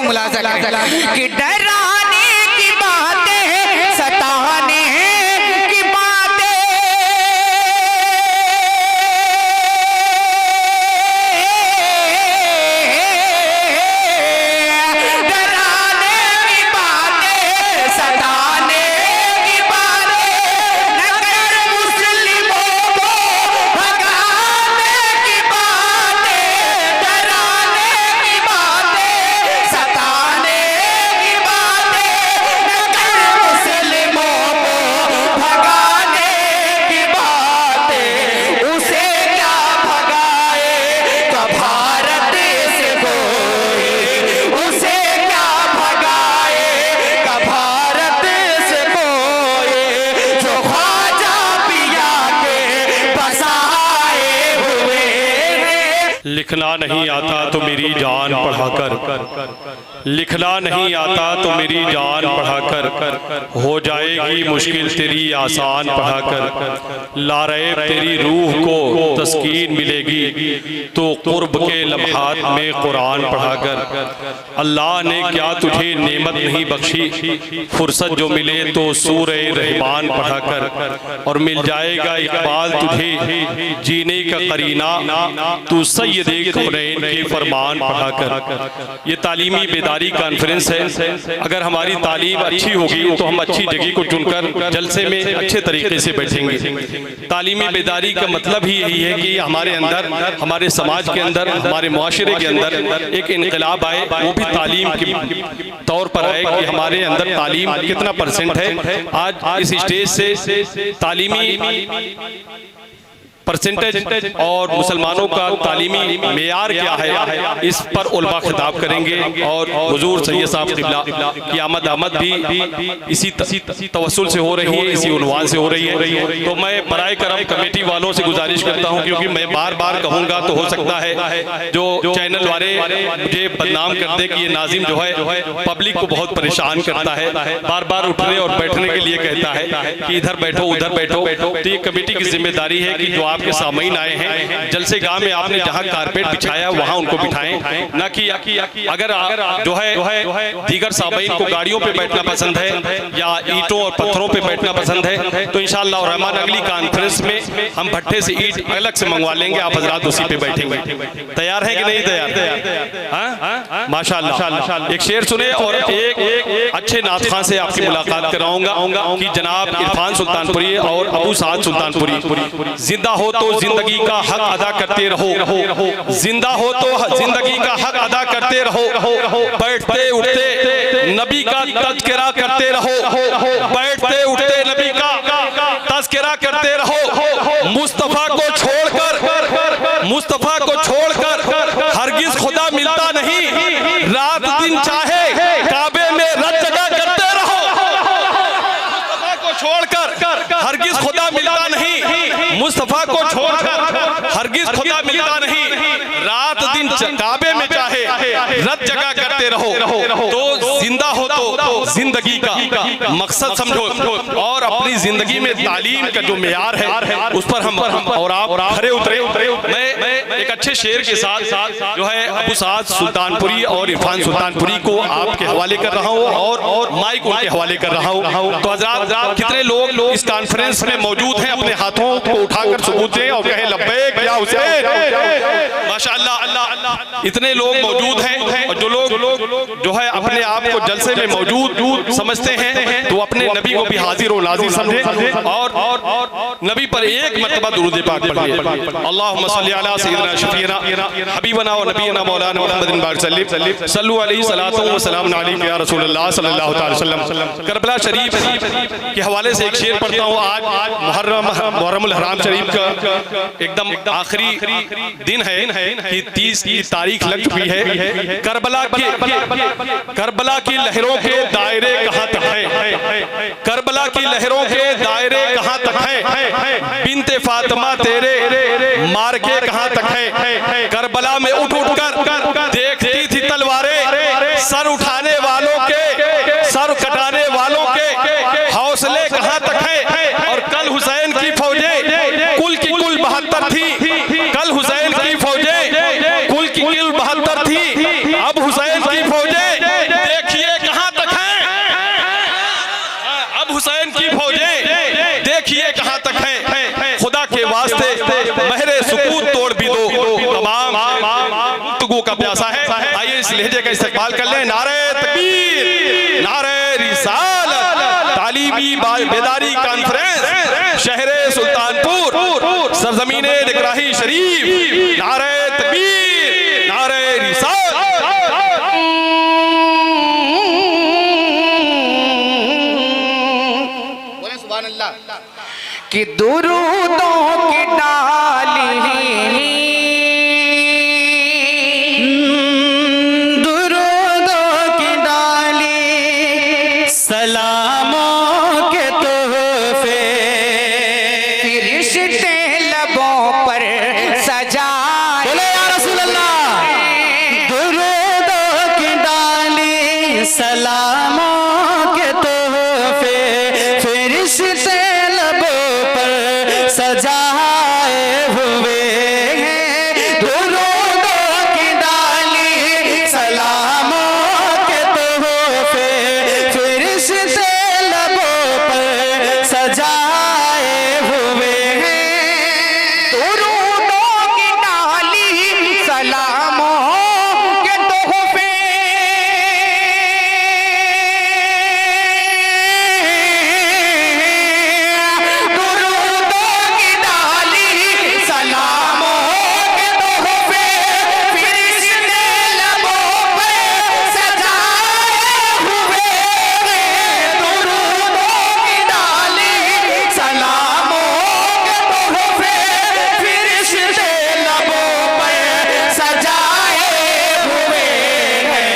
मुलाजा करें कि डराने की बातें, सताने की बातें, डराने की बातें, सताने की बातें न कर मुस्लिमों को भगाने की बातें, डराने की बातें, सताने की बातें न कर मुस्लिमों को भगाने की बातें। उसे क्या भगाएगा भारत से कोई, उसे क्या भगाएगा भारत से कोई, जो ख्वाजा पिया के बसाए हुए रे। लिखना नहीं आता तो मेरी जान पढ़ाकर, लिखना नहीं आता तो मेरी जान पढ़ाकर, हो जाएगी मुश्किल तेरी आसान पढ़ाकर। लारैब तेरी रूह को तस्कीन मिलेगी तो कुर्ब के लम्हात में कुरान पढ़ाकर। अल्लाह ने क्या तुझे नेमत नहीं बख्शी, फुर्सत जो मिले तो सूरे रहमान पढ़ाकर। और मिल जाएगा इकबाल तुझे जीने का करीना, तू सैयद कौनैन के फरमान पढ़ाकर। ये तालीमी बेदारी कॉन्फ्रेंस है। अगर हमारी तालीम अच्छी होगी तो हम अच्छी जगह को चुनकर जलसे में अच्छे तरीके से बैठेंगे। तालीमी बेदारी का मतलब ही यही है कि हमारे अंदर, हमारे समाज के अंदर, हमारे मुआशरे के अंदर एक इनकलाब आए, वो भी तालीम के तौर पर आए कि हमारे अंदर तालीम कितना परसेंट है। आज इस स्टेज से तालीमी परसेंटेज और मुसलमानों का तालीमी मेयार क्या है, इस पर उलमा खिताब करेंगे। और हुजूर सैयद साहब क़िबला की आमद भी इसी तवस्सुल से हो रही है, इसी उन्वान से हो रही है। तो मैं बराए करम कमेटी वालों से गुजारिश करता हूं, क्योंकि मैं बार बार कहूंगा तो हो सकता है जो चैनल वाले मुझे बदनाम कर दे कि ये नाजिम जो है पब्लिक को बहुत परेशान करता है, बार बार उठने और बैठने के लिए कहता है कि इधर बैठो उधर बैठो। तो ये कमेटी की जिम्मेदारी है कि जो आपके सामईन आए हैं जलसे गाह में, आपने जहां कारपेट बिछाया वहां उनको बिठाएं, ना कि अगर जो है दीगर सामईन को गाड़ियों पे बैठना पसंद है या ईंटों और पत्थरों पे बैठना पसंद है तो इंशाअल्लाह रहमान अगली कॉन्फ्रेंस में हम भट्टे से ईंट अलग से मंगवा लेंगे, आप हजरात उसी पे बैठेंगे। तैयार है कि नहीं तैयार? माशाअल्लाह। एक शेर सुने और एक अच्छे नात खां से आपकी मुलाकात कराऊंगा कि जनाब इरफान सुल्तानपुरी और अबू साद सुल्तानपुरी। जिंदा हो तो जिंदगी का हक अदा करते रहो, जिंदा हो तो जिंदगी का हक अदा करते रहो, बैठते उठते नबी का तज़किरा करते रहो, बैठते उठते नबी का तज़किरा करते रहो। मुस्तफा को छोड़कर हरगिज खुदा मिलता नहीं, रात दिन चाहे काबे में रत जगह करते रहो। मुस्तफा को छोड़कर हरगिज खुदा मिलता नहीं, मुस्तफा को छोड़कर हरगिज खुदा मिलता नहीं, रात दिन काबे में चाहे रत जगह करते रहो। तो जिंदा हो तो जिंदगी का मकसद समझो और अपनी जिंदगी में तालीम का जो मेयार है उस पर हम और आप खरे उतरे। मैं एक अच्छे शेर के साथ जो है अबू साद सुल्तानपुरी और इरफान सुल्तानपुरी को आपके हवाले कर रहा हूँ और माइक उनके हवाले कर रहा हूँ। तो हज़रात कितने लोग इस कॉन्फ्रेंस में मौजूद हैं, अपने हाथों को उठाकर सबूत दें और कहें लब्बैक या हुसैन। माशाअल्लाह इतने लोग मौजूद हैं और जो लोग जो है अपने आप को जलसे में मौजूद समझते हैं तो अपने नबी को भी हाजिर और नाज़िर समझें और नबी पर एक मर्तबा दुरूद पाक पढ़िए। अल्लाहुम्मा सल्ली अला सय्यिदना शफीना हबीबना व नबीना मौलाना मुहम्मदिन बारिक सल्लु अलैहि सलातु व सलाम अलैका या रसूलल्लाह सल्लल्लाहु अलैहि वसल्लम। करबला शरीफ के हवाले से एक शेर पढ़ता हूँ। आज मुहर्रमुल हराम शरीफ का एकदम आखिरी दिन है कि 30 की तारीख लग चुकी है। करबला की लहरों के दायरे कहाँ तक है, करबला की लहरों के दायरे कहाँ तक है, बिनते फातिमा तेरे मार्के कहाँ तक है। करबला में उठ कर देखती थी तलवारें, सर उठाने वालों के सर कटाने वालों के हौसले कहाँ तक है। और कल हुसैन की फौजें कुल की कुल 72 थी, कल हुसैन की फौजें कुल की कुल 72 थी, अब हुसैन की फौजें इस लहजे का इस्तेमाल कर लें। नारे तकबीर, नारे रिसालत, तालीमी बेदारी कॉन्फ्रेंस शहर सुल्तानपुर सरजमीने इकराही शरीफ। नारे तकबीर, नारे रिसालत। बोले सुभान अल्लाह। कि दुरूदों की डाली, सलामों के तोहफे, रिश्ते लबों पर सजाए। बोले या रसूल अल्लाह। दुरूदों की डाली, सलामों के तोहफे, रिश्ते लबों पर सजाए हुए हैं। दुरूदों की डाली, सलामों के तोहफे, रिश्ते लबों पर सजाए हुए हैं। दुरूदों की डाली, सलामों के तोहफे, दुरूदों की डाली, सलामों के तोहफे, रिश्ते लबों पर सजाए हुए हैं। दुरूदों की डाली, सलामों के तोहफे, रिश्ते लबों पर सजाए हुए हैं।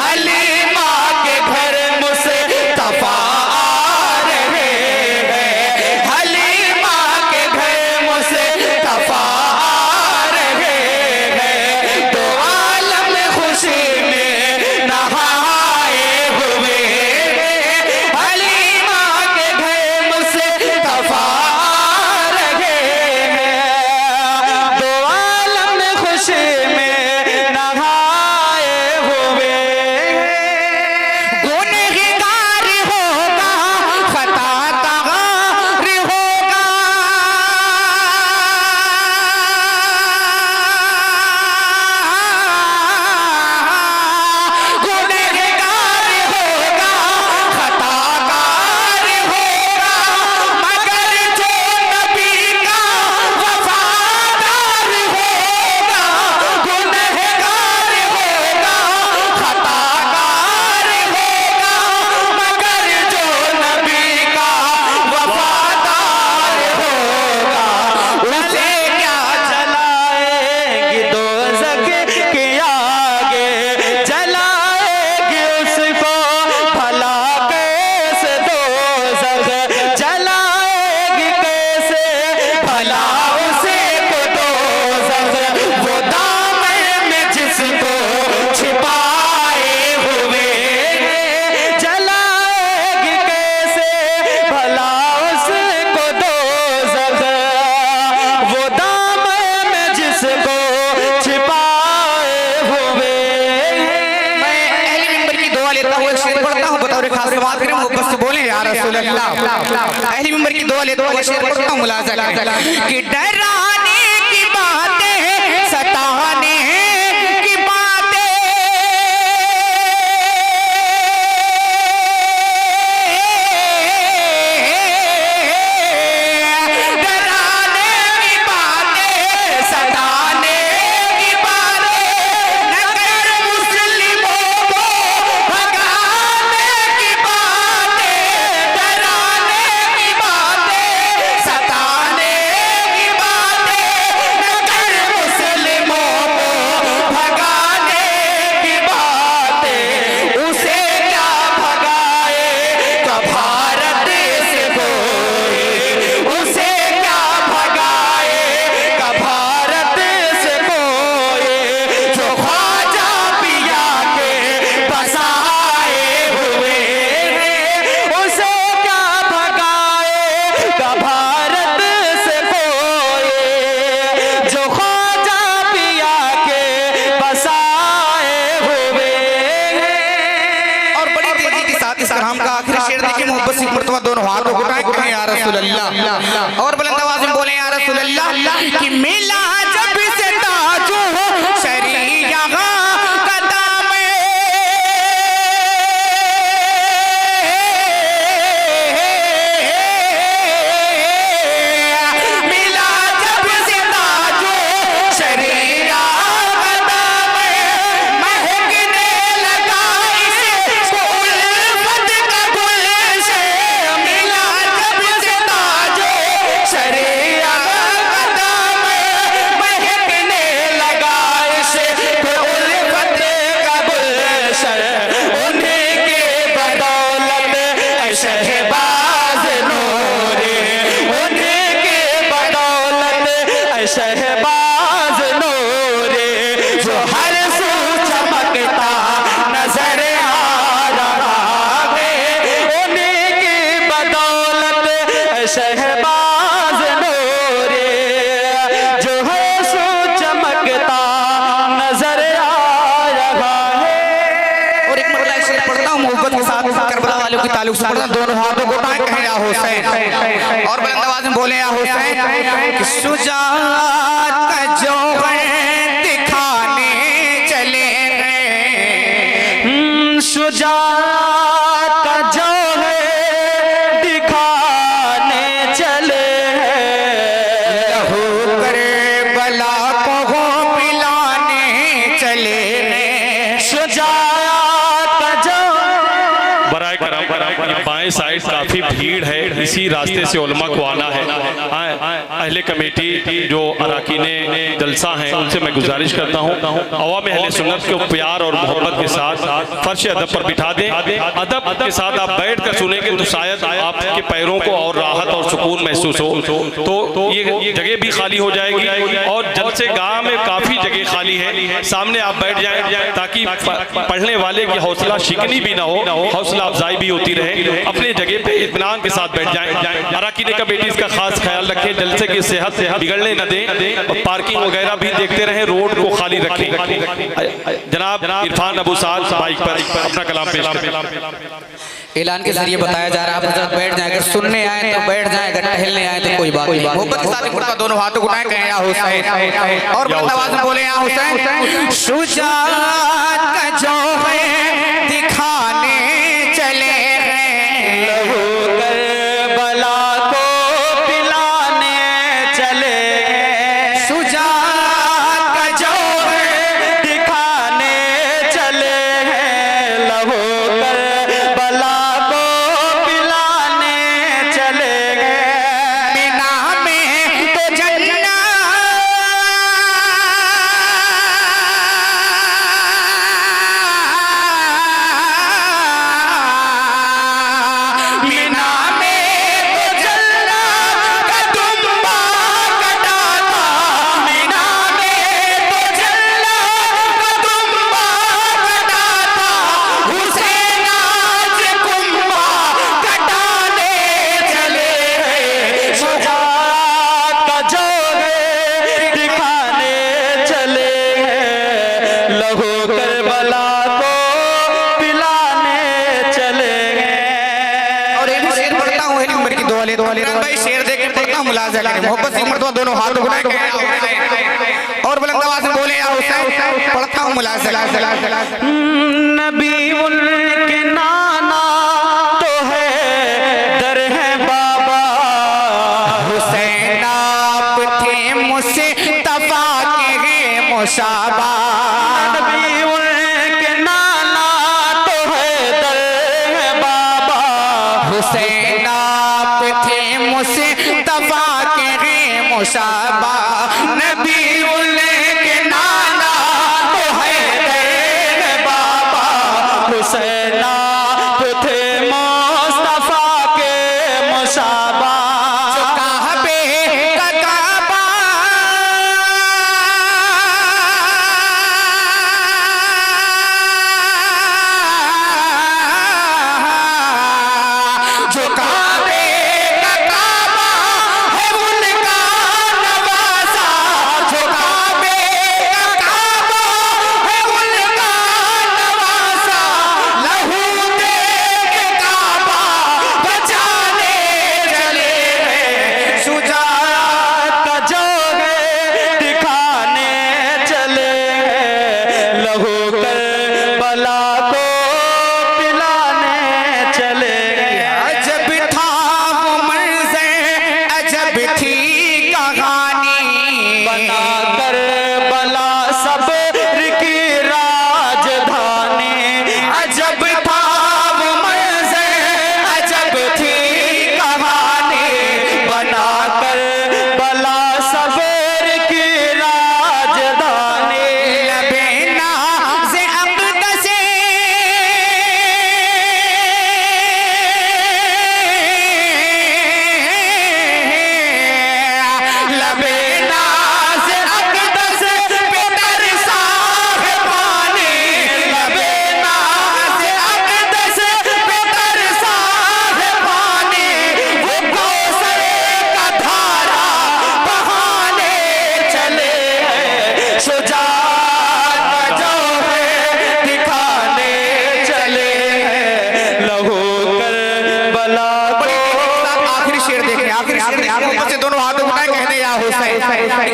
हलीमा के घर मुस्तफा आ रहे हैं। हलीमा के घर मुस्तफा आ रहे हैं। तो आलम खुशी में नहाए हुए हैं। हलीमा के घर मुस्तफा आ रहे हैं। दो आलम खुशी में नहाए हुए हैं। गुनहगार होगा, खताकार होगा, गुनहगार होगा, खताकार होगा, मगर जो नबी का वफादार होगा। गुनहगार होगा, खताकार होगा, मगर जो नबी का वफादार होगा। उसे क्या जलाएगी दोज़ख के आगे, जलाएगी उसको भला कैसे दोज़ख, जलाएगी कैसे भला उसे को दोज़ख। वो दामन में जिसको छिपाए हुए हैं। जलाएगी कैसे भला उसको दोज़ख, वो दामन में जिसको छिपाए हुए हैं। मैं अहले मिंबर की दुआ लेता हूँ, एक शेर पढ़ता हूँ, बतौर खास बात करें मोहब्बत से बोले या रसूल अल्लाह। अहले मिंबर की दुआ लेता हूँ, एक शेर पढ़ता हूँ, मुलाजा करें। कि डराने की बातें, सताने की बातें, डराने की बातें, सताने की बातें, नगर मुस्लिमों को भगाने की बातें, डराने की बातें, सताने की बातें, नगर मुस्लिमों को भगाने की बातें। उसे क्या भगाएगा भारत से कोई, उसे क्या भगाएगा भारत से कोई, जो ख्वाजा पिया के बसाए हुए हैं। उसे क्या भगाएगा भारत से कोई, जो ख्वाजा पिया के बसाए हुए हैं। और बड़ी तेजी के साथ इस कलाम का आखिरी शेर देखिए, मोहब्बत से मर्तबा दोनों हाथों को उठाएं, कहें या रसूल अल्लाह। और बुलंद आवाज में बोले या रसूल अल्लाह। कि मिला जब से ताजो शरीया का दामन, हूँ मोहब्बत के साथ करबला वालों की ताल्लुक से पढ़ता हूँ। दोनों हाथों को उठाए कहें या हुसैन, और बुलंद आवाज में बोले या हुसैन। कि शुजाअत का जौहर दिखाने चले हैं, शुजाअत का जौहर दिखाने चले हैं, लहू करबला को पिलाने चले हैं। शुजाअत का जौहर। बराए करम ये बाएं साइड काफी भीड़ है, इसी रास्ते से उलमा को आना है। अहले कमेटी जो अराकीने जलसा हैं उनसे मैं गुजारिश करता हूँ अवाम अहले सुन्नत को प्यार और मोहब्बत के साथ फर्श अदब पर बिठा दें। अदब के साथ आप बैठ कर सुनेंगे तो शायद आपके पैरों को और राहत और सुकून महसूस हो। तो ये जगह भी खाली हो जाएगी और जलसे गाह में काफी जगह खाली है, सामने आप बैठ जाएं ताकि पढ़ने वाले की हौसला शिकनी भी ना हो, हौसला अफजाई भी होती रहे। अपने जगह पे इत्मीनान के साथ बैठ जाएं। अराकीने कमेटी इसका खास ख्याल रखें, जलसे की सेहत बिगड़ने न दें और पार्किंग वगैरह भी देखते रहें, रोड को खाली रखें। जनाब इरफान अबू साद माइक पर अपना कलाम पेश करें। ऐलान के जरिए बताया जा रहा है, आप हजरत बैठ जाएं, अगर सुनने आए तो बैठ जाएं, अगर टहलने आए तो कोई बात नहीं। मोहब्बत के साथ पढ़ता दोनों हाथों को उठाएं कहें या हुसैन, और बुलंद आवाज में बोले या हुसैन। शुजाअत का जौहर दिखाने चले हैं, लहू करबला को पिलाने चले हैं, शुजाअत का जौहर दिखाने चले हैं, लहू करबला को पिलाने चले गए। बिना में तो जन्नत बिना में तो जन्नत का दुम्बा कटा था, बिना में तो जन्नत का दुम्बा कटा था, हुसैन आज कुम्बा कटाने चले हैं। शुजाअत का जौहर दिखाने चले हैं, लहू करबला को पिलाने चले गए। और एक शेर पढ़ता हूँ एक नंबर की दुआले भाई, शेर देकर पढ़ता हूँ, मुलाजा करें। मोहब्बत से मर्तबा दोनों हाथ उठाए कहें या हुसैन, और बुलंद आवाज में बोले या हुसैन। पढ़ता हूँ मुलाजा। नबी उनके नाना तो है, दर है बाबा, हुसैन आप थे मुस्तफा के मुशाबा, नबी उनके नाना तो है, दर है बाबा, हुसैन आप थे मुस्तफा के मुशाबा, नबी उनके नाना तो है बाबा हुसैन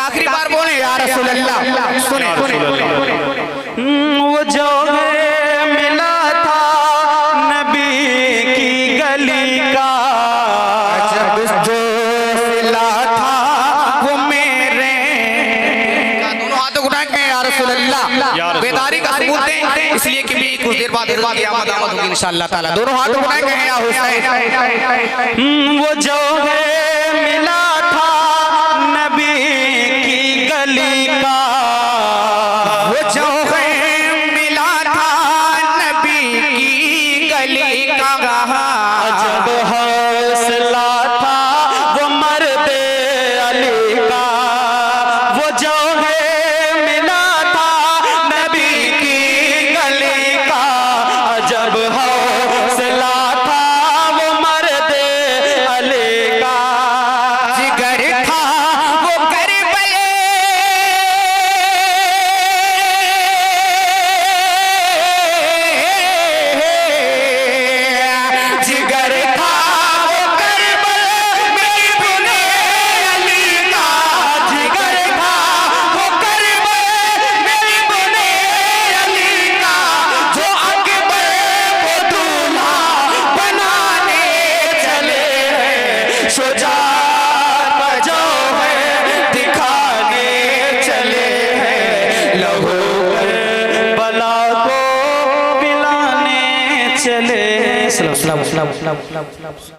आखिरी बार बोले या रसूल अल्लाह। सुने या रसूल अल्लाह। वो जो है मिला था नबी की गली का, जब जो सिला था वो मेरे। दोनों हाथों उठा के या रसूल अल्लाह बेदारी का सबूत दें, इसलिए कि भी कुछ देर बाद क़यामत आमद होगी इंशाअल्लाह ताला। दोनों हाथों उठा के या हुसैन। वो जो है मिला था नबी की गली का, वो जो है मिला था नबी की गली का, जब हौसला था वो मर्दे अली का। वो जो है मिला था नबी की गली का, जब हौसला था वो मर्दे अली का। जिगर था वो करबले, जिगर था वो करबले मेरी बुने अली का। जिगर था वो करबले मेरी बुने अली का, जो अकबर को दूल्हा बनाने चले हैं, शुजात का जो है दिखाने चले हैं, लहू बला को पिलाने चले।